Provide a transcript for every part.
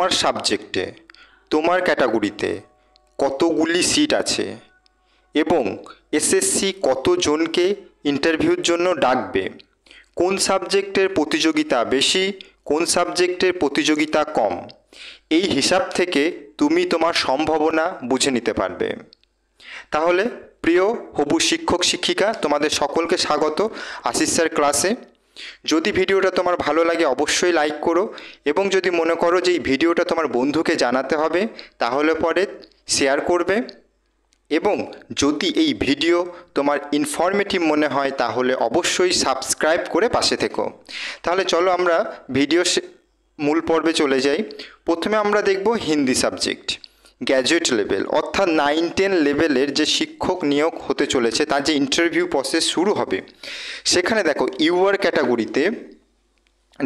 তোমার সাবজেক্টে তোমার ক্যাটাগরিতে কতগুলি সিট আছে এবং এসএসসি কতজনকে ইন্টারভিউর জন্য ডাকবে, কোন সাবজেক্টের প্রতিযোগিতা বেশি, কোন সাবজেক্টের প্রতিযোগিতা কম, এই হিসাব থেকে তুমি তোমার সম্ভাবনা বুঝে নিতে পারবে। তাহলে প্রিয় হবু শিক্ষক শিক্ষিকা, তোমাদের সকলকে স্বাগত আশিস স্যার ক্লাসে। যদি ভিডিওটা তোমার ভালো লাগে অবশ্যই লাইক করো, এবং যদি মনে করো যে এই ভিডিওটা তোমার বন্ধুকে জানাতে হবে তাহলে পরে শেয়ার করবে, এবং যদি এই ভিডিও তোমার ইনফরমেটিভ মনে হয় তাহলে অবশ্যই সাবস্ক্রাইব করে পাশে থেকো। তাহলে চলো আমরা ভিডিও মূল পর্বে চলে যাই। প্রথমে আমরা দেখব হিন্দি সাবজেক্ট গ্র্যাজুয়েট লেভেল, অর্থাৎ 9-10 লেভেলের যে শিক্ষক নিয়োগ হতে চলেছে তার যে ইন্টারভিউ প্রসেস শুরু হবে। সেখানে দেখো ইউআর ক্যাটাগরিতে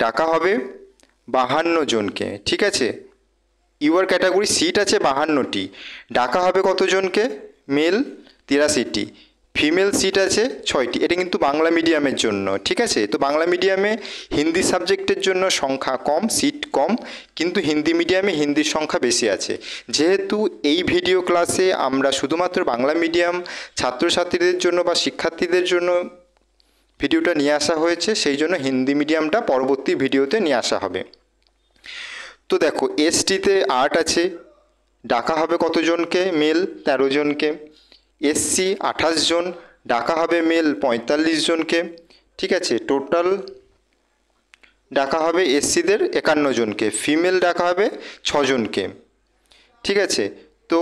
ডাকা হবে 52 জনকে, ঠিক আছে। ইউআর ক্যাটাগরি সিট আছে 52টি, ডাকা হবে কতজনকে? মেল 83টি, ফিমেল সিট আছে 6টি। এটা কিন্তু বাংলা মিডিয়ামের জন্য, ঠিক আছে। তো বাংলা মিডিয়ামে হিন্দি সাবজেক্টের জন্য সংখ্যা কম, সিট কম, কিন্তু হিন্দি মিডিয়ামে হিন্দির সংখ্যা বেশি আছে। যেহেতু এই ভিডিও ক্লাসে আমরা শুধুমাত্র বাংলা মিডিয়াম ছাত্রছাত্রীদের জন্য বা শিক্ষার্থীদের জন্য ভিডিওটা নিয়ে আসা হয়েছে, সেই জন্য হিন্দি মিডিয়ামটা পরবর্তী ভিডিওতে নিয়ে আসা হবে। তো দেখো এসটিতে 8 আছে, ডাকা হবে কতজনকে? মেল 13 জনকে। এসসি 28 জন, ডাকা হবে মেল 45 জনকে, ঠিক আছে। টোটাল ডাকা হবে এসসিদের 51 জনকে, ফিমেল ডাকা হবে 6 জনকে, ঠিক আছে। তো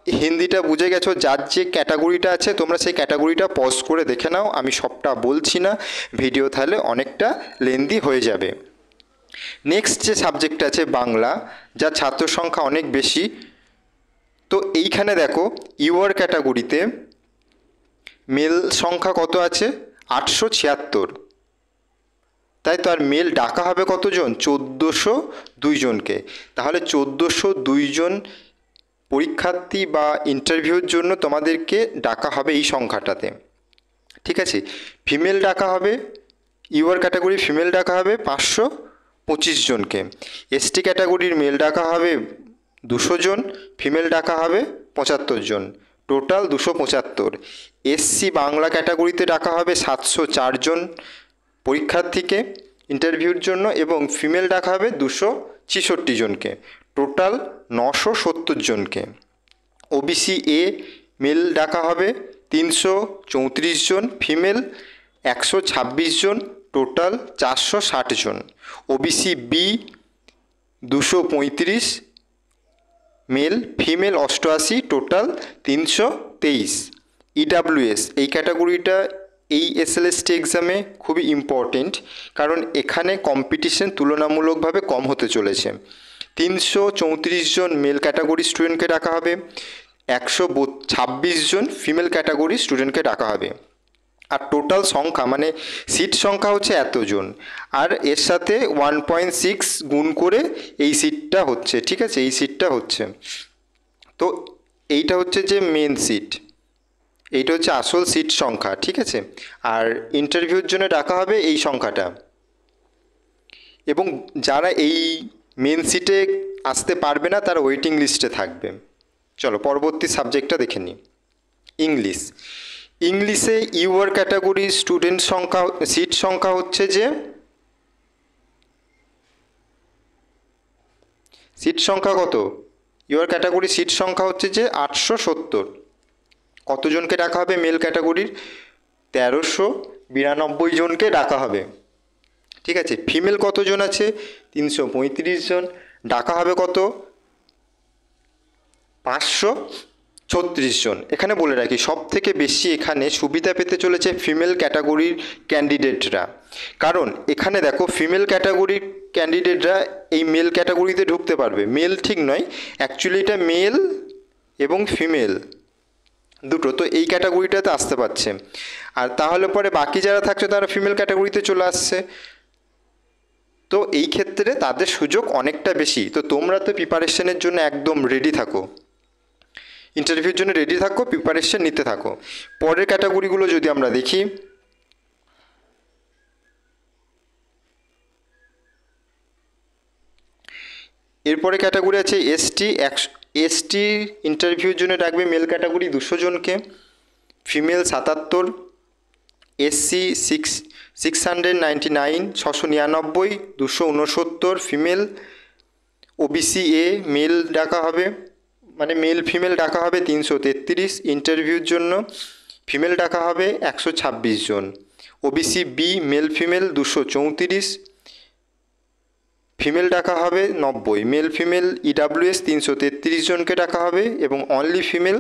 হিন্দিটা বুঝে গেছো, যার যে ক্যাটাগরিটা আছে তোমরা সেই ক্যাটাগরিটা পজ করে দেখে নাও, আমি সবটা বলছি না, ভিডিও তাহলে অনেকটা লেন্দি হয়ে যাবে। নেক্সট যে সাবজেক্ট আছে বাংলা, যার ছাত্র সংখ্যা অনেক বেশি। তো এইখানে দেখো ইউআর ক্যাটাগরিতে মেল সংখ্যা কত আছে? 876, তাই তো। আর মেল ডাকা হবে কতজন? 1402 জনকে। তাহলে 1402 জন পরীক্ষার্থী বা ইন্টারভিউর জন্য তোমাদেরকে ডাকা হবে এই সংখ্যাটাতে, ঠিক আছে। ফিমেল ডাকা হবে, ইউআর ক্যাটাগরি ফিমেল ডাকা হবে 525 জনকে। এসটি ক্যাটাগরির মেল ডাকা হবে 200 জন, ফিমেল ডাকা হবে 75 জন, টোটাল 275। এসসি বাংলা ক্যাটাগরিতে ডাকা হবে 704 জন পরীক্ষার্থীকে ইন্টারভিউর জন্য, এবং ফিমেল ডাকা হবে 266 জনকে, টোটাল 970 জনকে। ওবিসি এ মেল ডাকা হবে 334 জন, ফিমেল 126 জন, টোটাল 460 জন। OBC B 235 male, female 88, total 323। EWS এই ক্যাটাগরিটা এই এসএলএসটি এক্সামে খুবই ইম্পর্টেন্ট, কারণ এখানে কম্পিটিশন তুলনামূলকভাবে কম হতে চলেছে। 334 জন মেল ক্যাটাগরি স্টুডেন্টকে ডাকা হবে, 126 জন ফিমেল ক্যাটাগরি স্টুডেন্টকে ডাকা হবে। আর টোটাল সংখ্যা মানে সিট সংখ্যা হচ্ছে এতজন, আর এর সাথে 1.6 গুণ করে এই সিটটা হচ্ছে, ঠিক আছে। এই সিটটা হচ্ছে, তো এইটা হচ্ছে যে মেন সিট, এইটা হচ্ছে আসল সিট সংখ্যা, ঠিক আছে। আর ইন্টারভিউর জন্য ডাকা হবে এই সংখ্যাটা, এবং যারা এই মেন সিটে আসতে পারবে না তারা ওয়েটিং লিস্টে থাকবে। চলো পরবর্তী সাবজেক্টটা দেখে নিই। ইংলিশ। ইংলিশে ইউআর ক্যাটাগরি স্টুডেন্ট সংখ্যা সিট সংখ্যা হচ্ছে যে সিট সংখ্যা কত? ইউআর ক্যাটাগরি সিট সংখ্যা হচ্ছে যে 870। কতজনকে ডাকা হবে মেল ক্যাটাগরির? 1392 জনকে ডাকা হবে, ঠিক আছে। ফিমেল কতজন আছে? 335 জন, ডাকা হবে কত? 536 জন। এখানে বলে রাখি সব থেকে বেশি এখানে সুবিধা পেতে চলেছে ফিমেল ক্যাটাগরির ক্যান্ডিডেটরা, কারণ এখানে দেখো ফিমেল ক্যাটাগরির ক্যান্ডিডেটরা এই মেল ক্যাটাগরিতে ঢুকতে পারবে। মেল ঠিক নয়, অ্যাকচুয়ালি এটা মেল এবং ফিমেল দুটো, তো এই ক্যাটাগরিটাতে আসতে পারছে। আর তাহলে পরে বাকি যারা থাকছে তারা ফিমেল ক্যাটাগরিতে চলে আসছে, তো এই ক্ষেত্রে তাদের সুযোগ অনেকটা বেশি। তো তোমরা তো প্রিপারেশনের জন্য একদম রেডি থাকো, ইন্টারভিউর জন্য রেডি থাকো, প্রিপারেশন নিতে থাকো। পরের ক্যাটাগরিগুলো যদি আমরা দেখি, এরপরে ক্যাটাগরি আছে এসটি। এসটি ইন্টারভিউর জন্য ডাকবে মেল ক্যাটাগরি 200 জনকে, female 77, SC 699 699, 269 female. OBC A male ডাকা হবে, মানে মেল ফিমেল ডাকা হবে 333 ইন্টারভিউর জন্য, ফিমেল ডাকা হবে 126 জন। OBC B male female 234, female ডাকা হবে 90, মেল ফিমেল ইডাব্লিউএস 333 জনকে ডাকা হবে এবং অনলি ফিমেল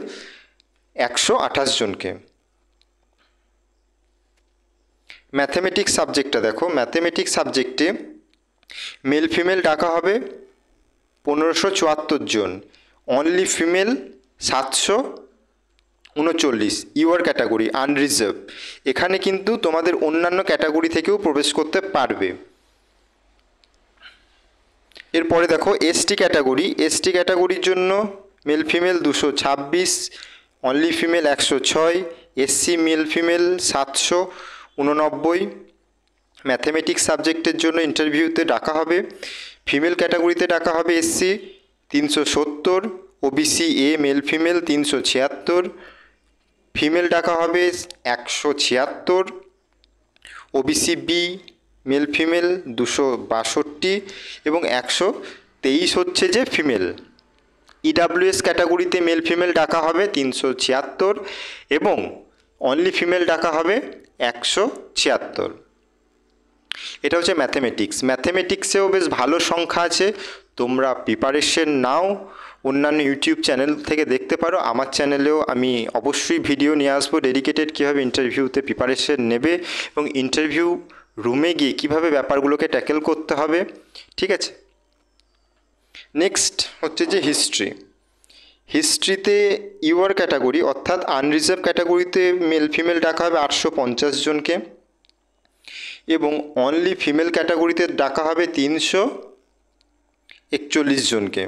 128 জনকে। ম্যাথমেটিক্স সাবজেক্টটা দেখো, ম্যাথমেটিক্স সাবজেক্টে মেল ফিমেল ডাকা হবে 1574 জন, only female 739, UR category unreserved. এখানে কিন্তু তোমাদের অন্যান্য ক্যাটাগরি থেকেও প্রবেশ করতে পারবে। এরপরে দেখো এসটি ক্যাটাগরি। এসটি ক্যাটাগরির জন্য male female 226, only female 106, SC male female 789। Mathematics সাবজেক্টের জন্য ইন্টারভিউতে ডাকা হবে, ফিমেল ক্যাটাগরিতে ডাকা হবে SC 370, OBC A male female 376, female ডাকা হবে 176, ওবিসি বি মেল ফিমেল 262 এবং 123 হচ্ছে যে ফিমেল। ইডাব্লিউএস ক্যাটাগরিতে মেল ফিমেল ডাকা হবে 376 এবং অনলি ফিমেল ডাকা হবে 176। এটা হচ্ছে ম্যাথমেটিক্স। ম্যাথমেটিক্সেও বেশ ভালো সংখ্যা আছে, তোমরা প্রিপারেশন নাও, অন্যান্য ইউটিউব চ্যানেল থেকে দেখতে পারো। আমার চ্যানেলেও আমি অবশ্যই ভিডিও নিয়ে আসবো ডেডিকেটেড কীভাবে ইন্টারভিউতে প্রিপারেশন নেবে এবং ইন্টারভিউ রুমে গিয়ে কীভাবে ব্যাপারগুলোকে ট্যাকেল করতে হবে, ঠিক আছে। নেক্সট হচ্ছে যে হিস্ট্রি। হিস্ট্রিতে ইউর ক্যাটাগরি অর্থাৎ আনরিজার্ভ ক্যাটাগরিতে মেল ফিমেল ডাকা হবে 850 জনকে এবং অনলি ফিমেল ক্যাটাগরিতে ডাকা হবে 341 জনকে।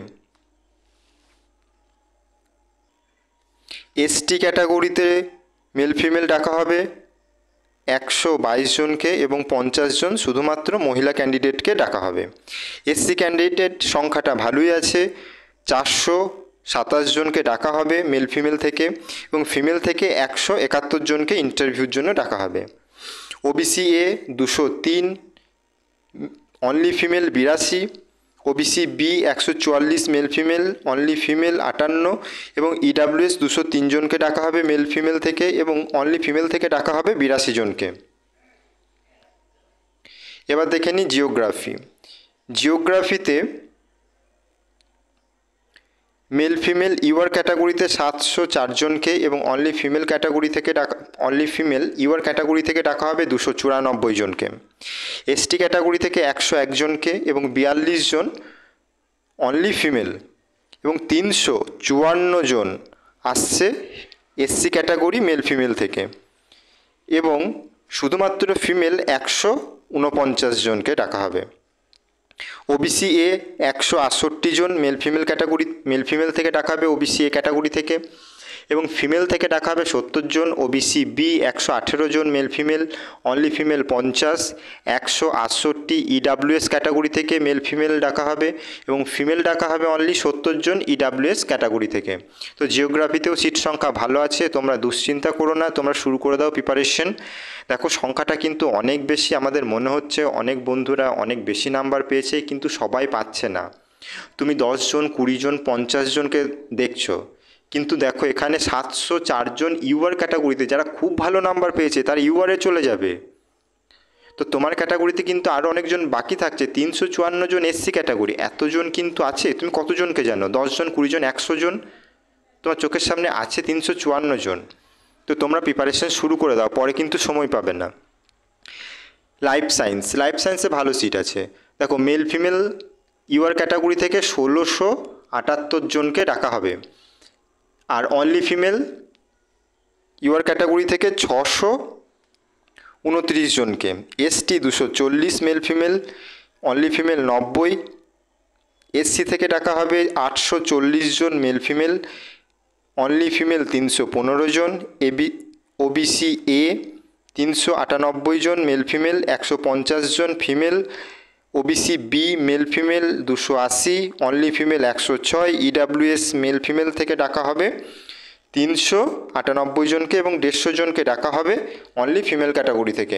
এসটি ক্যাটাগরিতে মেল ফিমেল ডাকা হবে 122 জনকে এবং 50 জন শুধুমাত্র মহিলা ক্যান্ডিডেটকে ডাকা হবে। এসসি ক্যান্ডিডেট সংখ্যাটা ভালোই আছে, 427 জনকে ডাকা হবে মেল ফিমেল থেকে এবং ফিমেল থেকে 171 জনকে ইন্টারভিউর জন্য ডাকা হবে। OBC A 203, only female 82, OBC B 144 male female, only female 58 এবং ইডাব্লিউএস 203 জনকে ডাকা হবে মেল ফিমেল থেকে এবং অনলি ফিমেল থেকে ডাকা হবে 82 জনকে। এবার দেখে নিই জিওগ্রাফি। জিওগ্রাফিতে মেল ফিমেল ইউর ক্যাটাগরিতে 704 জনকে এবং অনলি ফিমেল ক্যাটাগরি থেকে অনলি ফিমেল ইউর ক্যাটাগরি থেকে ডাকা হবে 294 জনকে। এসটি ক্যাটাগরি থেকে 101 জনকে এবং 42 জন অনলি ফিমেল এবং 354 জন আসছে এসসি ক্যাটাগরি মেল ফিমেল থেকে এবং শুধুমাত্র ফিমেল 149 জনকে ডাকা হবে। ওবিসি এ 168 জন মেল ফিমেল থেকে ডাকা হবে ওবিসি এ ক্যাটাগরি থেকে এবং ফিমেল থেকে ডাকা হবে 70 জন। ওবিসি বি 118 জন male female, only female 50, 168 EWS category থেকে মেল ফিমেল ডাকা হবে এবং ফিমেল ডাকা হবে অনলি 70 জন ইডাব্লিউএস ক্যাটাগরি থেকে। তো জিওগ্রাফিতেও সিট সংখ্যা ভালো আছে, তোমরা দুশ্চিন্তা করো না, তোমরা শুরু করে দাও প্রিপারেশন। দেখো সংখ্যাটা কিন্তু অনেক বেশি, আমাদের মনে হচ্ছে অনেক বন্ধুরা অনেক বেশি নাম্বার পেয়েছে কিন্তু সবাই পাচ্ছে না। তুমি 10 জন 20 জন 50 জনকে দেখছো, কিন্তু দেখো এখানে 704 জন ইউআর ক্যাটাগরিতে যারা খুব ভালো নাম্বার পেয়েছে তারা ইউআরে চলে যাবে। তো তোমার ক্যাটাগরিতে কিন্তু আরও অনেকজন বাকি থাকছে, 354 জন এসসি ক্যাটাগরি, এতজন কিন্তু আছে। তুমি কতজনকে জানো? 10 জন 20 জন 100 জন তোমার চোখের সামনে আছে 354 জন। তো তোমরা প্রিপারেশন শুরু করে দাও, পরে কিন্তু সময় পাবে না। লাইফ সায়েন্সে ভালো সিট আছে। দেখো মেল ফিমেল ইউআর ক্যাটাগরি থেকে 1678 জনকে ডাকা হবে আর অনলি ফিমেল ইউআর ক্যাটাগরি থেকে 629 জনকে। ST 240 male female, only female 90, SC থেকে ডাকা হবে 840 জন মেল ফিমেল, অনলি ফিমেল 315 জন। ওবিসি এ 398 জন মেল ফিমেল, 150 জন female, OBC B male female 280, only female 106, EWS male female থেকে ডাকা হবে 398 জনকে এবং 150 জনকে ডাকা হবে অনলি ফিমেল ক্যাটাগরি থেকে।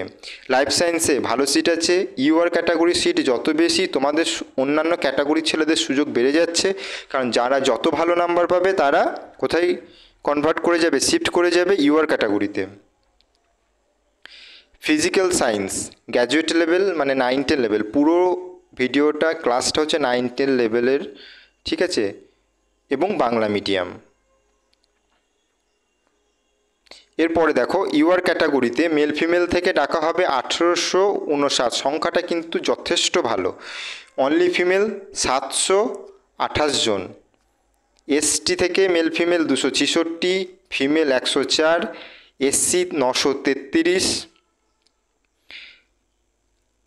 লাইফ সায়েন্সে ভালো সিট আছে। ইউআর ক্যাটাগরি সিট যত বেশি, তোমাদের অন্যান্য ক্যাটাগরির ছেলেদের সুযোগ বেড়ে যাচ্ছে, কারণ যারা যত ভালো নাম্বার পাবে তারা কোথায় কনভার্ট করে যাবে, শিফট করে যাবে ইউআর ক্যাটাগরিতে। ফিজিক্যাল সায়েন্স গ্র্যাজুয়েট লেভেল মানে 9-10 লেভেল, পুরো ভিডিওটা ক্লাসটা হচ্ছে 9-10 লেভেলের, ঠিক আছে, এবং বাংলা মিডিয়াম। এরপরে দেখো ইউআর ক্যাটাগরিতে মেল ফিমেল থেকে ডাকা হবে 1859, সংখ্যাটা কিন্তু যথেষ্ট ভালো। অনলি ফিমেল 728 জন, এসটি থেকে মেল ফিমেল 266, ফিমেল 104, এসসি 933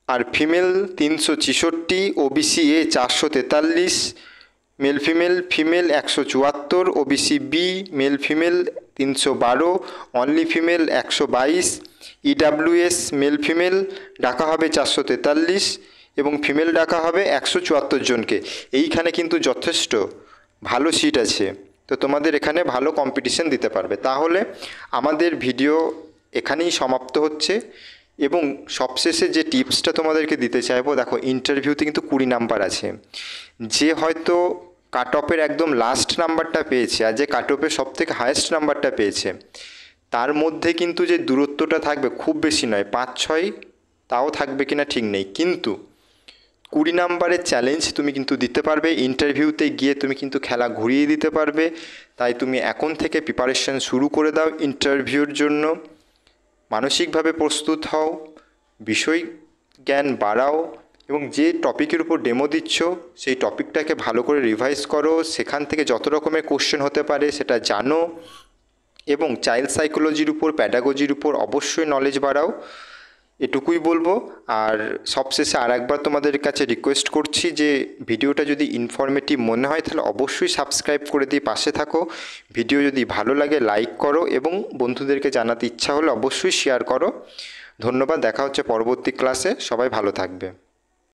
আর female 366, OBC A 443, male female 174, OBC B male female 312, only female 122, EWS male female ডাকা হবে 443 এবং ফিমেল ডাকা হবে 174 জনকে। এইখানে কিন্তু যথেষ্ট ভালো সিট আছে, তো তোমাদের এখানে ভালো কম্পিটিশন দিতে পারবে। তাহলে আমাদের ভিডিও এখানেই সমাপ্ত হচ্ছে এবং সবশেষে যে টিপসটা তোমাদেরকে দিতে চাইবো, দেখো ইন্টারভিউতে কিন্তু 20 নাম্বার আছে। যে হয়তো কাট অফের একদম লাস্ট নাম্বারটা পেয়েছে আর যে কাট অফের সবথেকে হায়েস্ট নাম্বারটা পেয়েছে, তার মধ্যে কিন্তু যে দূরত্বটা থাকবে খুব বেশি নয়, 5-6 তাও থাকবে কিনা ঠিক নেই, কিন্তু 20 নাম্বারের চ্যালেঞ্জ তুমি কিন্তু দিতে পারবে। ইন্টারভিউতে গিয়ে তুমি কিন্তু খেলা ঘুরিয়ে দিতে পারবে। তাই তুমি এখন থেকে প্রিপারেশন শুরু করে দাও ইন্টারভিউর জন্য। মানসিকভাবে প্রস্তুত হও, বিষয় জ্ঞান বাড়াও এবং যে টপিকের উপর ডেমো দিচ্ছ সেই টপিকটাকে ভালো করে রিভাইজ করো, সেখান থেকে যত রকমের কোশ্চেন হতে পারে সেটা জানো এবং চাইল্ড সাইকোলজির উপর, প্যাডাগজির উপর অবশ্যই নলেজ বাড়াও, এটুকুই বলবো। আর সবশেষে আর একবার তোমাদের কাছে রিকোয়েস্ট করছি যে ভিডিওটা যদি ইনফরমেটিভ মনে হয় তাহলে অবশ্যই সাবস্ক্রাইব করে দিয়ে পাশে থাকো। ভিডিও যদি ভালো লাগে লাইক করো এবং বন্ধুদেরকে জানাতে ইচ্ছা হলে অবশ্যই শেয়ার করো। ধন্যবাদ, দেখা হচ্ছে পরবর্তী ক্লাসে, সবাই ভালো থাকবে।